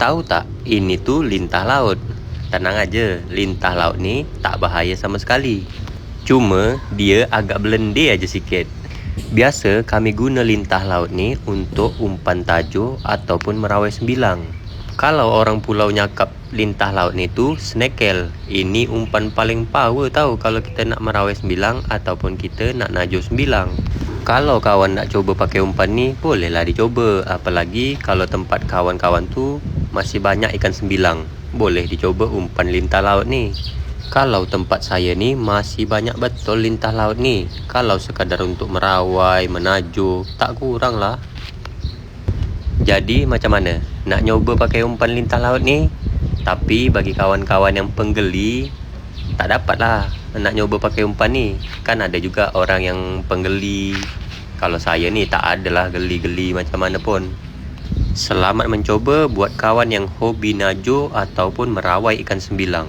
Tahu tak, ini tuh lintah laut. Tenang aja, lintah laut ni tak bahaya sama sekali. Cuma dia agak belendeh aja sikit. Biasa kami guna lintah laut ni untuk umpan tajuk ataupun merawai sembilang. Kalau orang pulau nyakap lintah laut ni tu snekel. Ini umpan paling power tahu kalau kita nak merawai sembilang ataupun kita nak najuk sembilang. Kalau kawan nak cuba pakai umpan ni, bolehlah dicoba. Apalagi kalau tempat kawan-kawan tu masih banyak ikan sembilang, boleh dicoba umpan lintah laut ni. Kalau tempat saya ni masih banyak betul lintah laut ni. Kalau sekadar untuk merawai, menajuk, tak kurang lah. Jadi macam mana? Nak nyoba pakai umpan lintah laut ni? Tapi bagi kawan-kawan yang penggeli, tak dapat lah nak nyoba pakai umpan ni. Kan ada juga orang yang penggeli. Kalau saya ni tak adalah geli-geli macam mana pun. Selamat mencoba buat kawan yang hobi najuk ataupun merawai ikan sembilang.